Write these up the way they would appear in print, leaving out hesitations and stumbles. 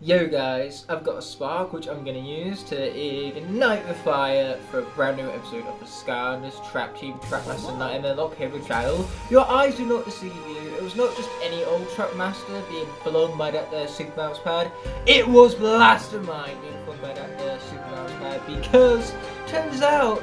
Yo guys, I've got a spark which I'm going to use to ignite the fire for a brand new episode of the Skylanders Trap Team Trap Master Night in the Locke Hero channel. Your eyes do not deceive you. It was not just any old Trap Master being flung by that there Super Mouse Pad. It was Blastermind being flung by that there Super Mouse Pad, because turns out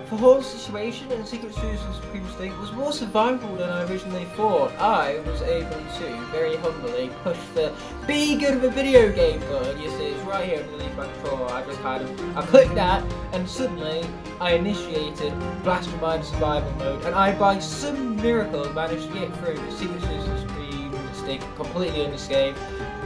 the whole situation in Secret Citizen Supreme State was more survivable than I originally thought. I was able to, very humbly, push the be good of a video game button. You see, it's right here underneath my controller. I clicked that, and suddenly I initiated Blastermind survival mode, and I, by some miracle, managed to get through the Secret Citizen Supreme State completely unscathed.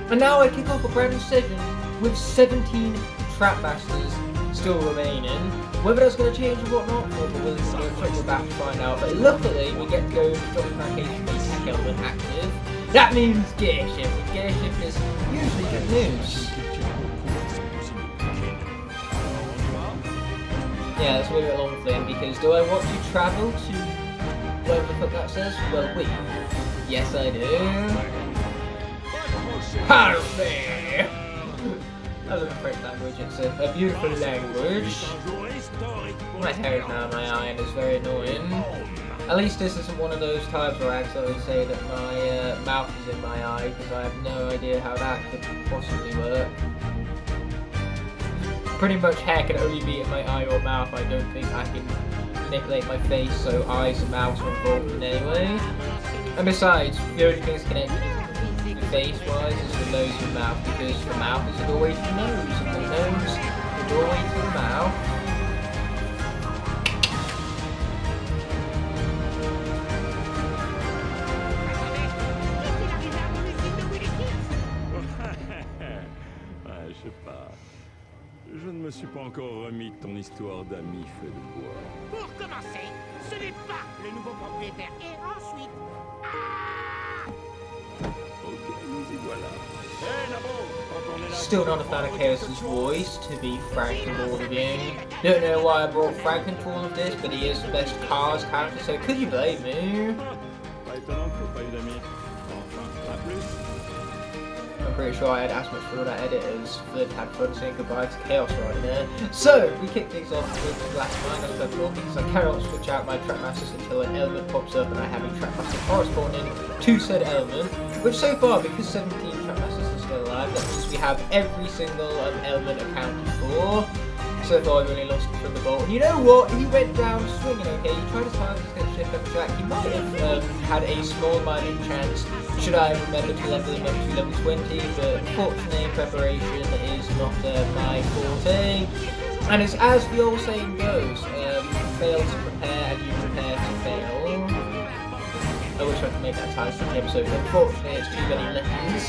And now I kick off a brand new session with 17 Trap Masters still remaining. Whether that's going to change or whatnot, we're about to find out. But luckily, we get to go to Dr. Pancake Tech Element active. That means gear shift, and gear shift is usually good news. Yeah, that's a little bit long thing, because do I want to travel to whatever the fuck that says? Well, wait. Yes, I do. Perfect! I love the French language, it's a beautiful language. My hair is now in my eye and it's very annoying. At least this isn't one of those times where I accidentally say that my mouth is in my eye, because I have no idea how that could possibly work. Pretty much hair can only be in my eye or mouth. I don't think I can manipulate my face so eyes and mouths are involved in any way. And besides, the only things connected face-wise is the nose and mouth, because the mouth is the doorway to the nose, and the nose the doorway to the mouth. Je sais pas. Je ne me suis pas encore remis de ton histoire d'ami fait de bois. Pour commencer, ce n'est pas le nouveau propriétaire. Et ensuite... Still not a fan of Chaos's voice, to be frank with all of you. Don't know why I brought Frank into all of this, but he is the best Cars character, so could you blame me? I'm pretty sure I had as much fun at editors that had fun saying goodbye to Chaos right there. So, we kick things off with the last mine as per because I cannot switch out my Trap Masters until an element pops up and I have a Trap Master corresponding to said element. Which so far, because 17 Trap Masters are still alive, that means we have every single element accounted for. So far I've only lost from the bolt. And you know what? He went down swinging, okay? He tried his hardest to get shift up track. He might have had a small-minded chance should I have remembered to level him up to level 20, but unfortunately preparation is not my forte. And it's as the old saying goes, you fail to prepare and you prepare to fail. I wish I could make that title for the episode, but unfortunately it's too many letters.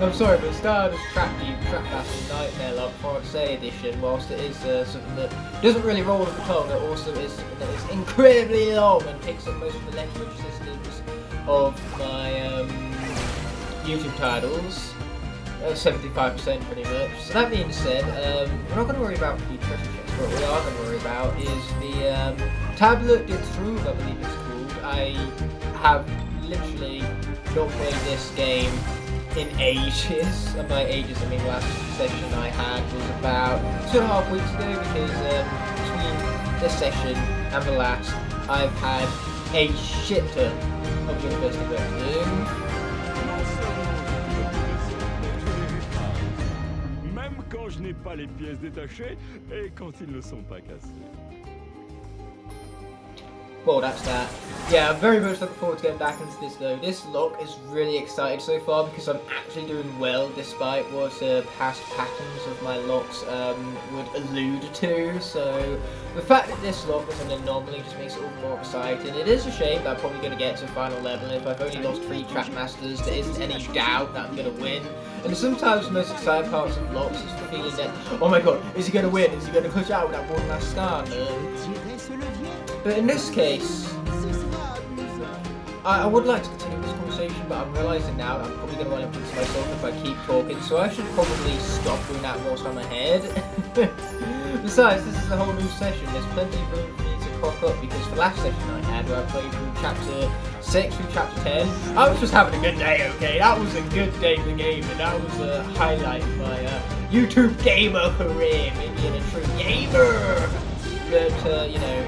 I'm sorry, but Skylanders Trap Team Trap Master Nightmare Love Française edition, whilst it is something that doesn't really roll off the tongue, it also is something that is incredibly long and takes up most of the language systems of my YouTube titles. 75% pretty much. So that being said, we're not going to worry about the treasure chests. What we are going to worry about is the Tablet de Trouve, I believe it's called. I have literally not played this game in ages, and by ages I mean last session I had was about 2.5 weeks ago, because between this session and the last I've had a shit ton of university work to do. Même quand je n'ai pas les pièces détachées et quand ils ne sont pas cassés. Well, that's that. Yeah, I'm very much looking forward to getting back into this though. This lock is really excited so far because I'm actually doing well despite what past patterns of my locks would allude to. So the fact that this lock is an anomaly just makes it all the more exciting. It is a shame that I'm probably going to get to final level. If I've only lost 3 Trap Masters, there isn't any doubt that I'm going to win. And sometimes the most exciting parts of locks is the feeling that, oh my god, is he going to win? Is he going to push out with that one last star? But in this case, I would like to continue this conversation, but I'm realising now that I'm probably going to run into myself if I keep talking, so I should probably stop doing that whilst I'm ahead. Besides, this is a whole new session, there's plenty of room for me to cock up because the last session I had where I played from chapter 6 through chapter 10, I was just having a good day, okay? That was a good day for gaming. That was a highlight of my YouTube gamer career, maybe being a true gamer. But, you know,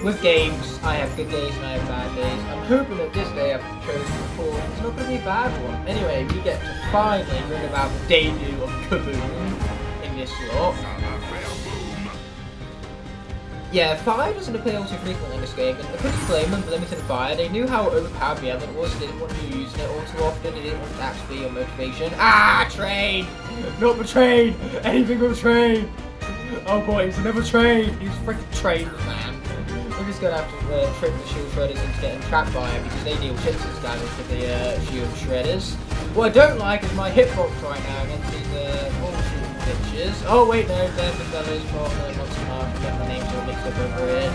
with games, I have good days and I have bad days. I'm hoping that this day I've chosen to record, it's not going to be a bad one. Anyway, we get to finally bring about the debut of Kaboom in this lot. Yeah, fire doesn't appear all too frequently in this game, and I couldn't blame them for limiting fire. They knew how overpowered the element was, they didn't want you using it all too often, they didn't want that to be your motivation. Ah, train! Not the train! Anything but the train! Oh boy, it's another train! He's freaking trained, man. We're just gonna have to trick the shield shredders into getting trapped by him because they deal shitloads of damage with the shield shredders. What I don't like is my hitbox right now against these ball shooting bitches. Oh wait, no, there's the fellas from Monster Mark. Get my names all mixed up over here.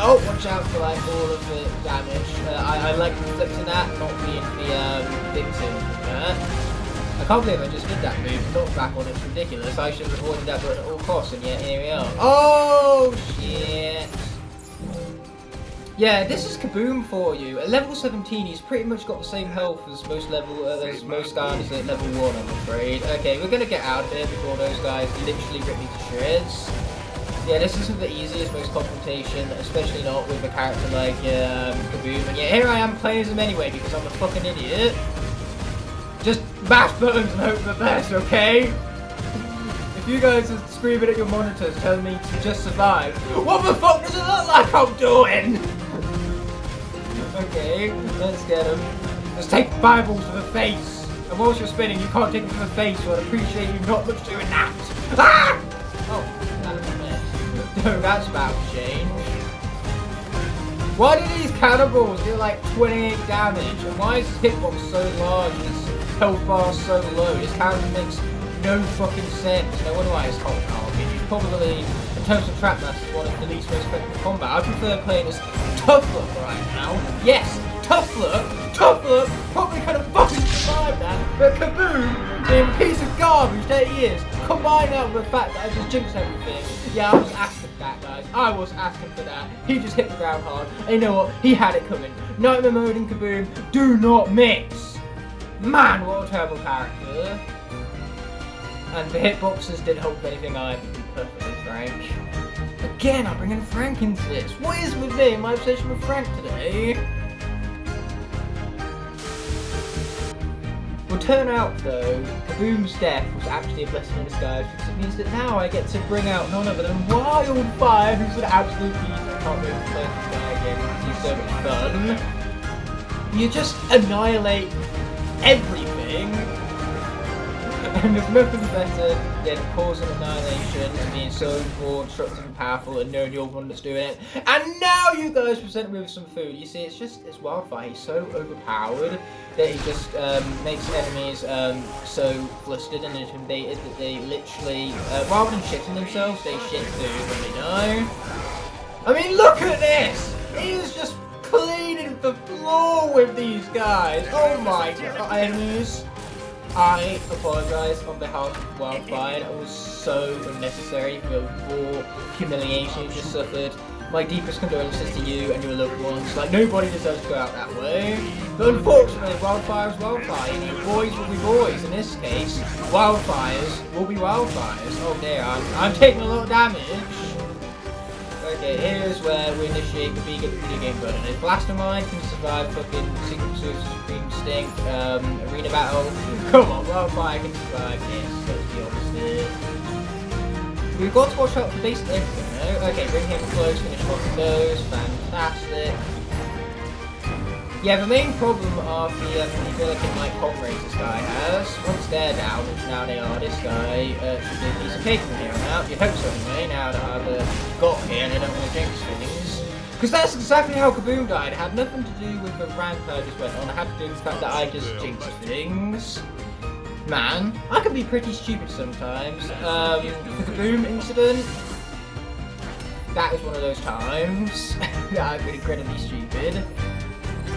Oh, watch out for like all of the damage. I like inflicting that, not being the victim of that. I can't believe I just did that move. Not back on, it's ridiculous. I should have avoided that at all costs, and yet here we are. Oh shit! Yeah, this is Kaboom for you. At level 17, he's pretty much got the same health as most Skylanders at level 1, I'm afraid. Okay, we're gonna get out of here before those guys literally rip me to shreds. Yeah, this isn't the easiest, most confrontation, especially not with a character like Kaboom. And yeah, here I am playing as him anyway because I'm a fucking idiot. Just mash buttons and hope for the best, okay? If you guys are screaming at your monitors telling me to just survive, what the fuck does it look like I'm doing? Okay, let's get him. Let's take fireballs to the face. And whilst you're spinning, you can't take them to the face, so I'd appreciate you not much doing that. Ah! Oh, that was a mess. No, that's about to change. Why do these cannibals do like 28 damage? And why is his hitbox so large and his health bar so low? This character makes no fucking sense. No wonder why it's called He's probably, in terms of trap masters, one of the least most effective combat. I prefer playing as Tough Luck right now. Yes, Tough Luck! Tough Luck probably could have fucking survived that, but Kaboom, being a piece of garbage that he is, combined that with the fact that I just jinxed everything. Yeah, I was asking for that, guys. I was asking for that. He just hit the ground hard. And you know what? He had it coming. Nightmare mode and Kaboom do not mix. Man, what a terrible character. And the hitboxes didn't help anything either, to be perfectly frank. Again, I'm bringing Frank into this. What is with me and my obsession with Frank today? Will turn out though, Kaboom's death was actually a blessing in disguise because it means that now I get to bring out none other than Wildfire, who's an absolute beast. I can't wait to play this guy again because he's so much fun. You just annihilate everything. And there's nothing better than causing annihilation and being so more destructive and powerful and knowing you're the one that's doing it. And now you guys present me with some food. You see, it's Wildfire. He's so overpowered that he just makes enemies so flustered and intimidated that they literally, rather than shitting themselves, they shit food when they die. I mean, look at this! He is just cleaning the floor with these guys. Oh my god, enemies. I apologise on behalf of Wildfire. That was so unnecessary for the raw humiliation you just suffered. My deepest condolences to you and your loved ones. Like, nobody deserves to go out that way. But unfortunately, Wildfire is Wildfire. You know, boys will be boys. In this case, Wildfires will be Wildfires. Oh dear, I'm taking a lot of damage. Okay, here's where we initiate the video game button. If Blastermind can survive fucking Secret Supreme Stink arena battle, come on, Wildfire can survive this, let's be honest here. We've got to watch out for basically everything though. Okay, bring him close, finish off with those, fantastic. Yeah, the main problem of the ability like hot race this guy has, once they're down, which now they are, this guy should be a piece of cake from here on out. You hope so anyway, now that I've got here and I don't want to jinx things. Because that's exactly how Kaboom died. It had nothing to do with the rank I just went on, it had to do with the fact that I just jinxed things. Man, I can be pretty stupid sometimes. The Kaboom incident, that is one of those times that I've been incredibly stupid.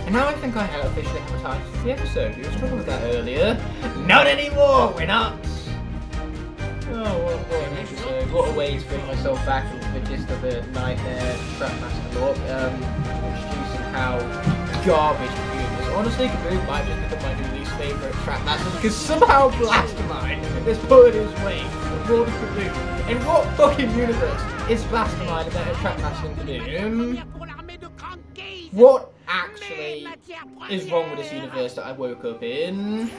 And now I think I officially have a title for the episode. We were talking about that earlier. Not anymore, we're not! what an episode. What a way to bring myself back into the gist of a nightmare Trapmaster Locke. Introducing how garbage Kaboom is. Honestly, Kaboom might just become my new least favourite Trapmaster because somehow Blastamine has put his weight more than Kaboom. In what fucking universe is Blastamine a better Trapmaster than Kaboom? What actually is wrong with this universe that I woke up in?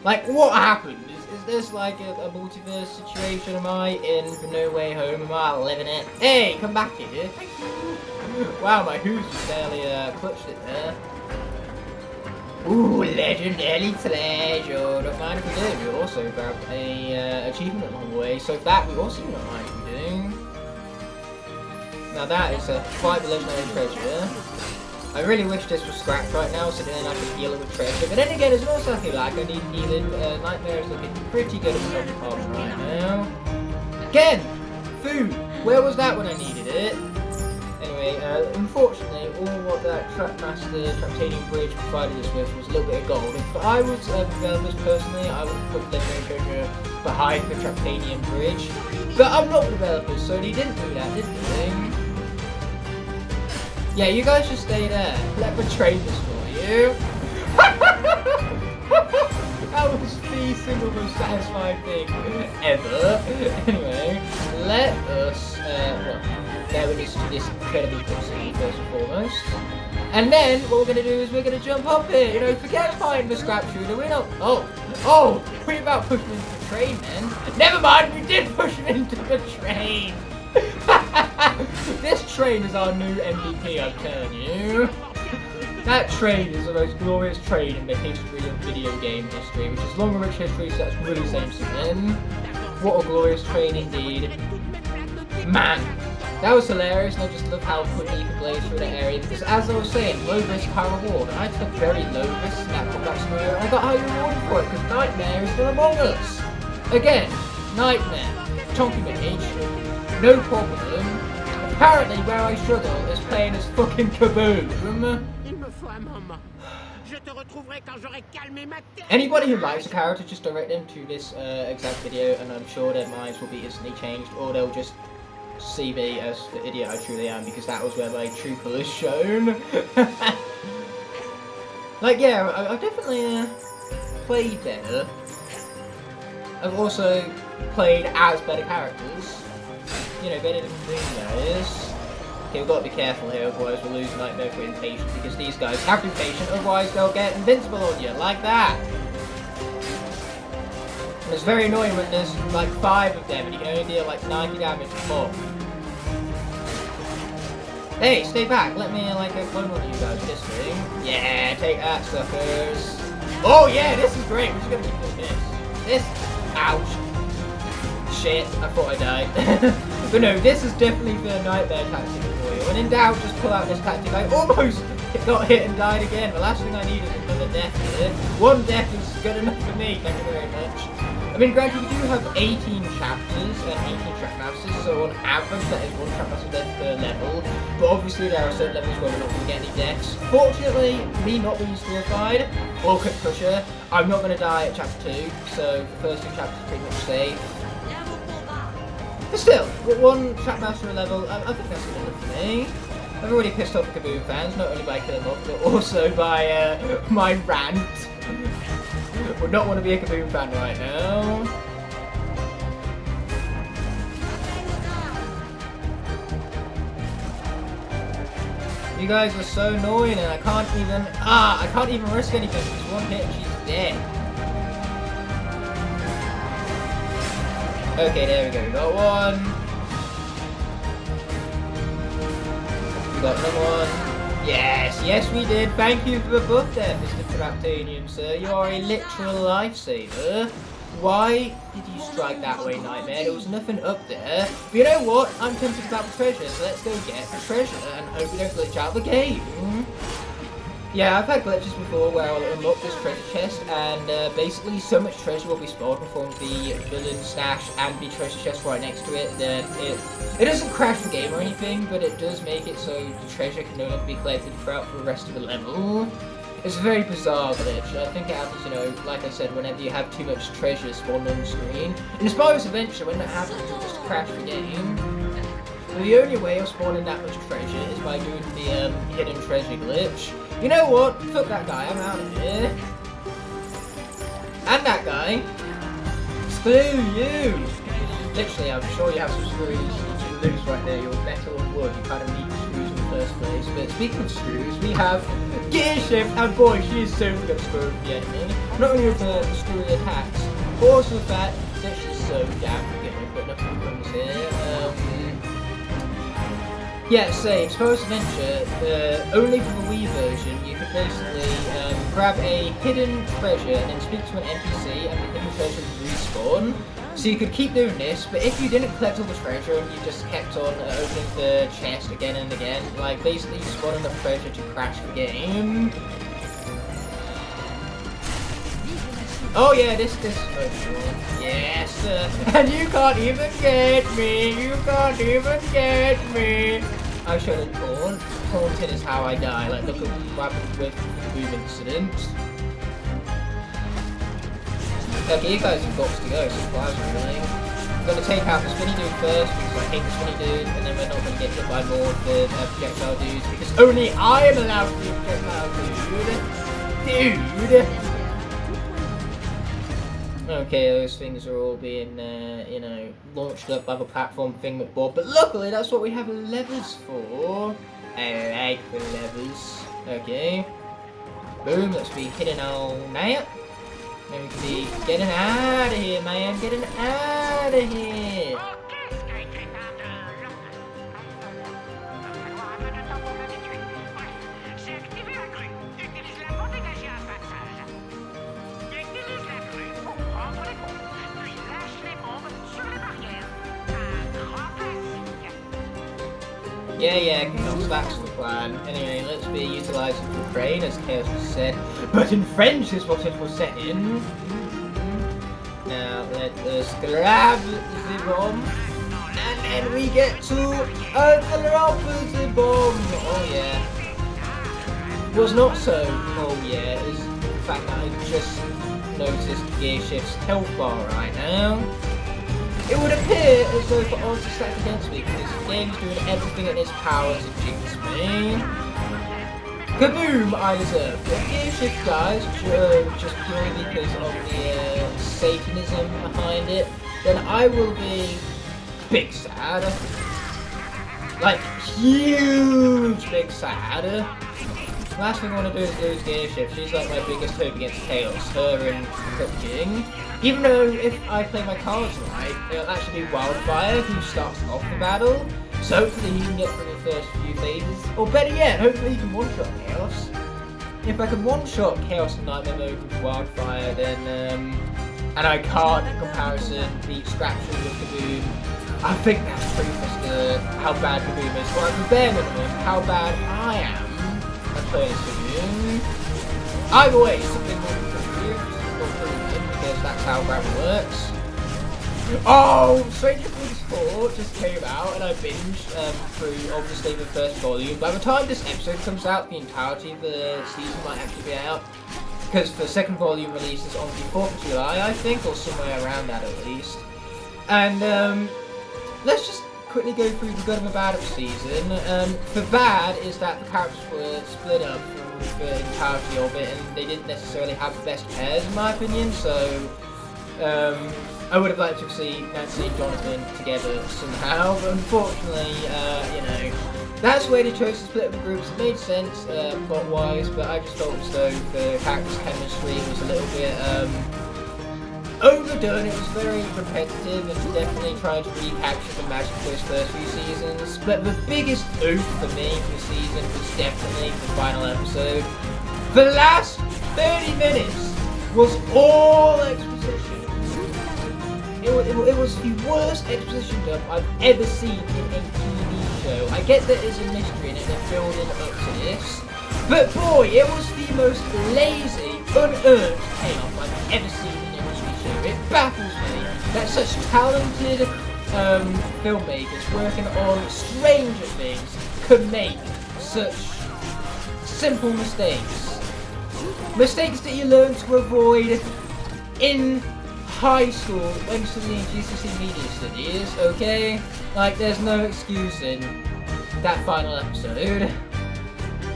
Like, what happened? Is this like a multiverse situation? Am I in the No Way Home? Am I living it? Hey, come back here. Wow, my hooves just barely clutched it there. Ooh, legendary treasure. Don't mind if we do. We also grabbed a achievement along the way, so that we also don't mind if we do. Now that is quite the legendary treasure. I really wish this was scrapped right now so then I could heal it with treasure. But then again, it's also something like I need healing. Nightmare is looking pretty good at the department right now. Again! Food! Where was that when I needed it? Anyway, unfortunately, all what that Traptanium Bridge provided us with was a little bit of gold. If I was developers personally, I would put the legendary treasure behind the Traptanium Bridge. But I'm not the developers, so they didn't do that, did they? Yeah, you guys just stay there. Let me train this for you. That was the single most satisfying thing ever. Anyway, let us bear with us to this incredible cutscene first and foremost. And then what we're gonna do is we're gonna jump up here. You know, forget fighting the scrap shooter. We're not. Oh, we're about pushing into the train then. Never mind, we did push him into the train. This train is our new MVP, I'm telling you. That train is the most glorious train in the history of video game history, which is long and rich history, so that's really saying something. What a glorious train indeed. Man, that was hilarious, and I just love how quickly you can blaze through that area, because as I was saying, low risk, high reward, and I took very low risk in that combat scenario, and I got high reward for it, because Nightmare is still among us. Again, Nightmare, Chonky Mage. No problem. Apparently, where I struggle is playing as fucking Kaboom. Anybody who likes a character, just direct them to this exact video, and I'm sure their minds will be instantly changed, or they'll just see me as the idiot I truly am, because that was where my true colour is shown. Like, yeah, I've definitely played better. I've also played as better characters. You know, better than these guys. Okay, we've got to be careful here, otherwise we'll lose Nightmare for impatience, because these guys have to be patient, otherwise they'll get invincible on you, like that. And it's very annoying when there's like 5 of them and you can only deal like 90 damage a pop. Hey, stay back, let me like go clone on you guys with this thing. Yeah, take that, suckers. Oh yeah, this is great, we're just gonna keep doing this. Ouch. Shit, I thought I died. But no, this is definitely the Nightmare tactic for you. When in doubt, just pull out this tactic. I almost got hit and died again. The last thing I need is another death here. 1 death is good enough for me, thank you very much. I mean, granted, you do have 18 chapters and 18 Trapmasters, so on average that is 1 Trapmaster death per level. But obviously there are certain levels where we're not going to get any deaths. Fortunately, me not being Spirified or Quick Crusher, I'm not going to die at chapter 2, so the first 2 chapters are pretty much safe. But still, with 1 Trapmaster level, I think that's good enough for me. I've already pissed off Kaboom fans, not only by killing them off, but also by my rant. Would not want to be a Kaboom fan right now. You guys are so annoying, and I can't even risk anything. Just 1 hit and she's dead. Okay, there we go. We got 1. We got another 1. Yes, we did. Thank you for the buff there, Mr. Traptanium, sir. You are a literal lifesaver. Why did you strike that way, Nightmare? There was nothing up there. But you know what? I'm tempted about the treasure, so let's go get the treasure and hope we don't glitch out the game. Yeah, I've had glitches before where I'll unlock this treasure chest and basically so much treasure will be spawned from the villain stash and the treasure chest right next to it that it doesn't crash the game or anything, but it does make it so the treasure can no longer be collected throughout for the rest of the level. It's a very bizarre glitch. I think it happens, you know, like I said, whenever you have too much treasure spawned on screen. In Spyro's Adventure, when that happens, you'll just crash the game. But the only way of spawning that much treasure is by doing the hidden treasure glitch. You know what? Fuck that guy, I'm out of here. And that guy. Screw you! Literally, I'm sure you have some screws loose right there. You're metal and wood. You kind of need the screws in the first place. But speaking of screws, we have Gear Shift, and boy, she is so good at screwing the enemy. Not only with the screwy attacks, but also the fact that she's so damn good at putting up problems here. Yeah, same. Spyro's Adventure, only for the Wii version, you could basically grab a hidden treasure and then speak to an NPC and the hidden treasure would respawn. So you could keep doing this, but if you didn't collect all the treasure and you just kept on opening the chest again and again, like basically you spawn enough treasure to crash the game. Oh yeah, this is fun. Yes, and you can't even get me. You can't even get me. I shouldn't taunt. Taunting is how I die. Like look at what happened with the Boom incident. Okay, you guys have got to go. Supplies are really. I'm gonna take out the spinny dude first because I hate the spinny dude, and then we're not gonna get hit by more of the projectile dudes because only I am allowed to be a projectile dude. Okay, those things are all being, you know, launched up by the platform thing with Bob, but luckily that's what we have levers for. I like the levers. Okay. Boom, let's be hitting all that. And we can be getting out of here, man. Getting out of here. Yeah, that's the plan. Anyway, let's be utilising the crane, as Chaos has said. But in French is what it was set in. Now, let us grab the bomb. And then we get to drop the bomb. Oh yeah. Was not so, oh yeah, is the fact that I just noticed Gear Shift's health bar right now. It would appear as though for odds are stacked against me because the game's doing everything in its power to jinx me. Kaboom! I deserve. If Gear Shift dies, just purely because of the Satanism behind it, then I will be big sad. Like, huge big sad. Last thing I want to do is lose Gear Shift. She's like my biggest hope against Chaos, her and cooking. Even though if I play my cards right, it'll actually be Wildfire who starts off the battle. So hopefully he can get through the first few phases. Or better yet, hopefully he can one-shot Chaos. If I can one-shot Chaos and Nightmare Mode with Wildfire, then and I can't in comparison beat Scratching with Kaboom, I think that's proof as to how bad Kaboom is. Or at the bare minimum, how bad I am at playing as Kaboom. Either way, something more than because that's how gravel works. Oh, Stranger Things 4 just came out and I binged through obviously the first volume. By the time this episode comes out, the entirety of the season might actually be out. Because the second volume releases on the 4th of July, I think, or somewhere around that at least. And let's just quickly go through the good and the bad of the season. The bad is that the characters were split up for the entirety of it, and they didn't necessarily have the best pairs, in my opinion. So I would have liked to see Nancy and Jonathan together somehow, but unfortunately, you know, that's where they chose to split up the groups. It made sense plot-wise, but I just felt as though the characters' chemistry was a little bit overdone. It was very repetitive and definitely trying to recapture the magic of those first few seasons. But the biggest oof for me for the season was definitely the final episode. The last 30 minutes was all exposition. It was the worst exposition dump I've ever seen in a TV show. I get that there's a mystery in it, they're building up to this. But boy, it was the most lazy, unearned payoff I've ever seen in a TV show. It baffles me that such talented filmmakers working on Stranger Things could make such simple mistakes. Mistakes that you learn to avoid in high school when studying GCSE media studies, okay? Like, there's no excusing that final episode.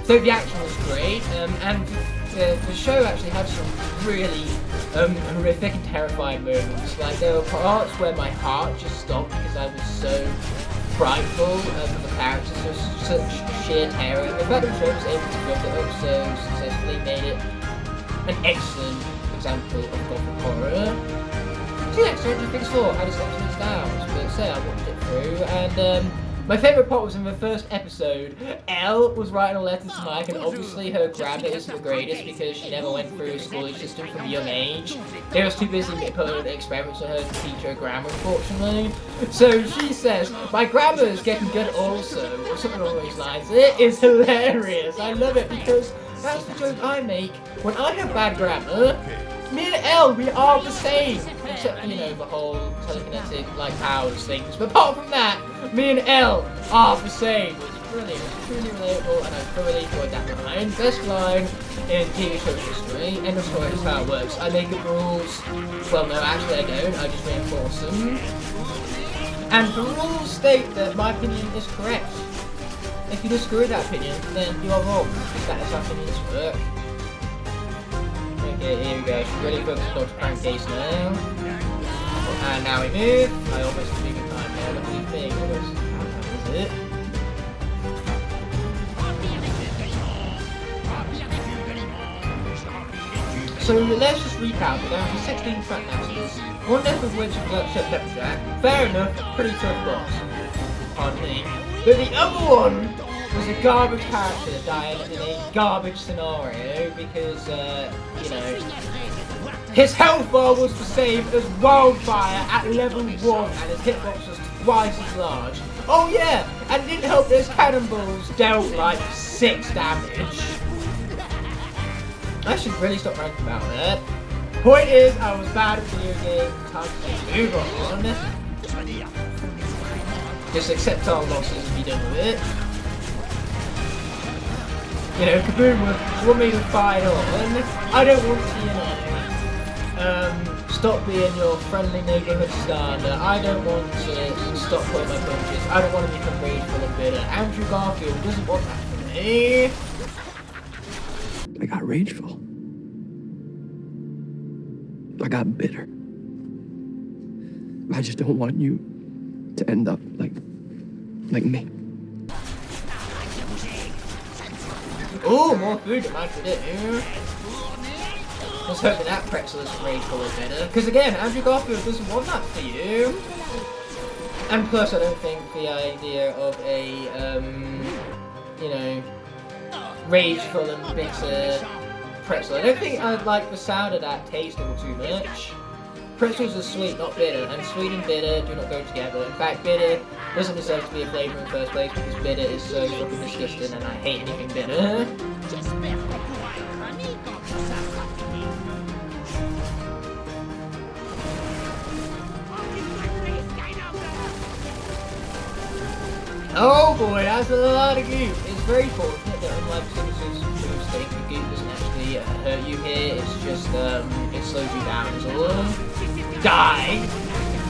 So the action was great, and the show actually had some really horrific and terrifying moments. Like, there were parts where my heart just stopped because I was so frightful of the characters, just such sheer terror. The fact that the show was able to build it up so successfully made it an excellent example of gothic horror. See next Stranger Things 4 had its ups and its downs, but say I watched it through, and my favourite part was in the first episode. Elle was writing a letter to Mike, and obviously her grammar isn't the greatest because she never went through a schooling system from a young age. They was too busy putting experiments on her to teach her grammar, unfortunately. So she says, "My grammar is getting good also," or something along those lines. It is hilarious. I love it because that's the joke I make when I have bad grammar. Me and Elle, we are the same. Except for, you know, the whole telekinetic, like, powers things. But apart from that, me and Elle are the same. It's brilliant. It's truly relatable, and I thoroughly enjoyed that line. Best line in TV show history. End of story, that's how it works. I make up rules. Well, no, actually I don't. I just reinforce them. And the rules state that my opinion is correct. If you disagree with that opinion, then you are wrong. That is how opinions work. Okay, here we go. She's ready for the Dr. Crankcase now. And now we move. I almost took a time there. Look at these things. How is it? So let's just recap. We're down to 16 track masters. One death of which is Blackship Pepperjack. Fair enough, pretty tough boss. Pardon me. But the other one was a garbage character that died in a garbage scenario because, you know, his health bar was the same as Wildfire at level 1 and his hitbox was twice as large. Oh yeah, and it didn't help that his cannonballs dealt like 6 damage. I should really stop ranting about that. Point is, I was bad at video games, time to move on. Just accept our losses and be done with it. You know, Kaboom would want me to fight on. I don't want to, you know, stop being your friendly neighbourhood starter. I don't want to stop pulling my punches. I don't want to become rageful and bitter. Andrew Garfield doesn't want that for me. I got rageful. I got bitter. I just don't want you to end up like me. Ooh, more food at my tradition. Let's hope that pretzel is rageful or bitter. Because again, Andrew Garfield doesn't want that for you. And plus, I don't think the idea of a, you know, rageful and bitter pretzel. I don't think I'd like the sound of that taste all too much. Pretzels are sweet, not bitter, and sweet and bitter do not go together. In fact, bitter doesn't deserve to be a flavour in the first place because bitter is so fucking disgusting and I hate anything bitter. Oh boy, that's a lot of goop. It's very fortunate that unlike Simpsons move state, the goop doesn't actually hurt you here. It's just, it slows you down as well. Die!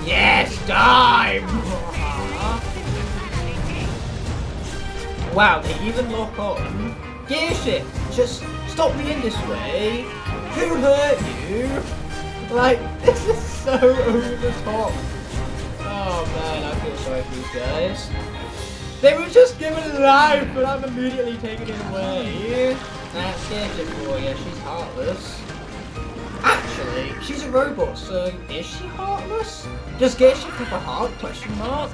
Yes, die! Wow, they even lock on. Gear shift! Just stop being this way. Who hurt you? Like, this is so over the top. Oh man, I feel sorry for these guys. They were just given life, but I'm immediately taking it away. That's gear shift for you, she's heartless. Actually, she's a robot, so is she heartless? Does Gearshift have a heart? Question mark.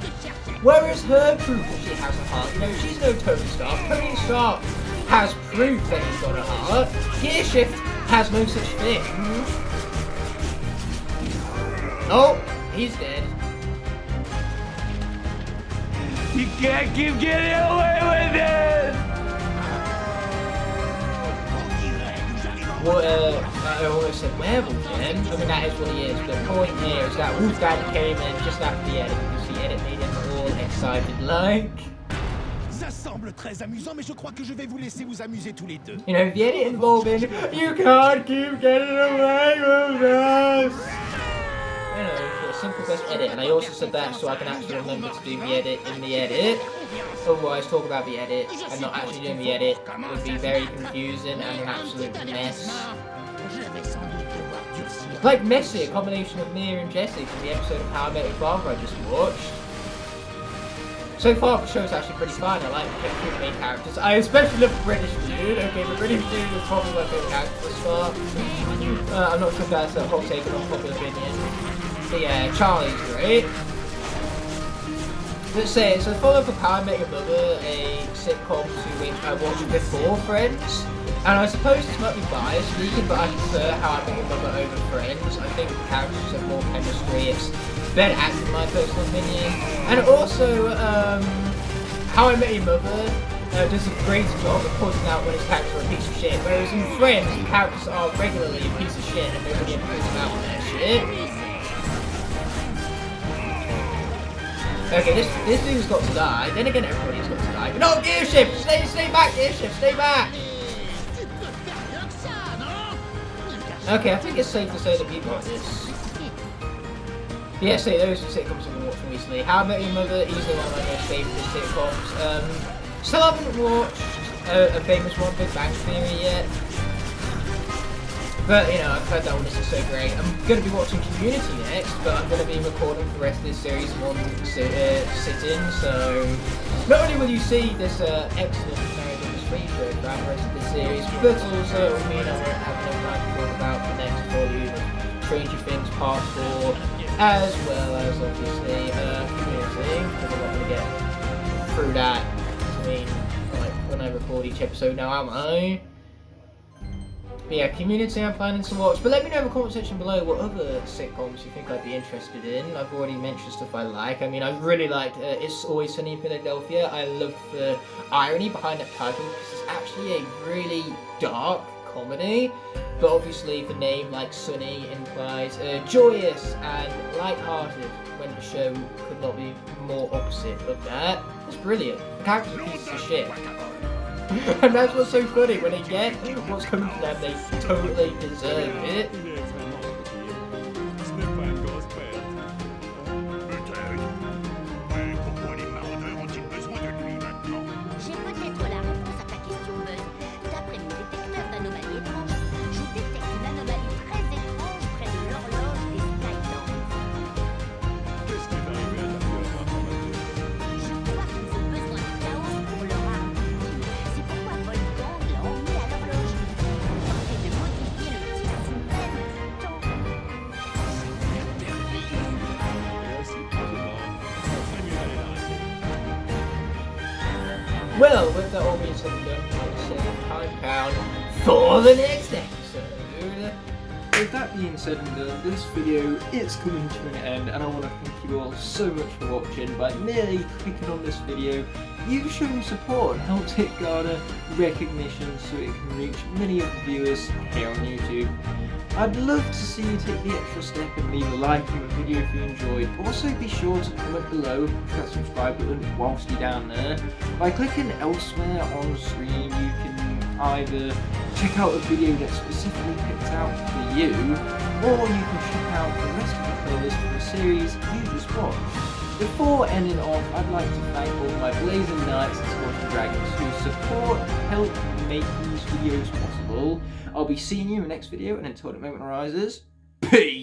Where is her proof that she has a heart? No, she's no Tony Stark. Tony Stark has proof that he's got a heart. Gearshift has no such thing. Oh, he's dead. You can't keep getting away with it! Well, I always said werewolf then. I mean, that is what he is. But the point here is that Wolfgang came in just after the edit because the edit made him all excited like. semble très amusant, mais je crois que je vais vous laisser vous amuser tous les deux. You know, the edit involving, you can't keep getting away with this. You know, for a simple best edit, and I also said that so I can actually remember to do the edit in the edit. Otherwise, talk about the edit and not actually doing the edit would be very confusing and an absolute mess. Like Messy, a combination of Mia and Jessie from the episode of How I Met Your Father I just watched. So far, the show's actually pretty fun. I like the main characters. I especially love the British dude. Okay, the British dude is probably my favourite character thus far. I'm not sure if that's a hot take or not popular opinion. But yeah, Charlie's great. Let's say it's a follow-up of How I Met Your Mother, a sitcom to which I watched before Friends. And I suppose this might be biased speaking, but I prefer How I Met Your Mother over Friends. I think the characters have more chemistry. It's better acting, in my personal opinion. And also, How I Met Your Mother does a great job of pointing out when his characters are a piece of shit. Whereas in Friends, the characters are regularly a piece of shit and nobody ever points them out on their shit. Okay, this dude's got to die. Then again, everybody's got to die. But no, Gear Shift! Stay back, Gear Shift! Stay back! Okay, I think it's safe to say that people like this. Yeah, say those are sitcoms I've been watching recently. How I Met Your Mother, easily one of my most favourite sitcoms. Still haven't watched a famous one, Big Bang Theory, yet. But, you know, I've heard that one is so great. I'm going to be watching Community next, but I'm going to be recording for the rest of this series in one sit-in, so... Not only will you see this excellent American Street show throughout the rest of the series, but also it will mean I won't have no time to talk about the next volume of Stranger Things Part 4, as well as, obviously, Community, because I'm not going to get through that, I mean, like, when I record each episode now, am I? But yeah, Community I'm planning to watch, but let me know in the comment section below what other sitcoms you think I'd be interested in. I've already mentioned stuff I like. I mean, I really liked It's Always Sunny in Philadelphia. I love the irony behind that title because it's actually a really dark comedy, but obviously the name, like Sunny, implies joyous and light-hearted, when the show could not be more opposite of that. It's brilliant. The characters are pieces of shit. And that's what's so funny, when they get what's coming to them, they totally deserve it. Well, with that all being said and done, let's say time count for the next episode. With that being said and done, this video is coming to an end, and I want to thank you all so much for watching. By merely clicking on this video, you've shown support and helped it garner recognition so it can reach many of the viewers here on YouTube. I'd love to see you take the extra step and leave a like on the video if you enjoyed. Also be sure to comment below, push that subscribe button whilst you're down there. By clicking elsewhere on the screen, you can either check out a video that's specifically picked out for you, or you can check out the rest of the playlist from the series you just watched. Before ending off, I'd like to thank all my Blazing Knights and Scorching Dragons whose support help make these videos possible. I'll be seeing you in the next video, and until the moment arises, peace!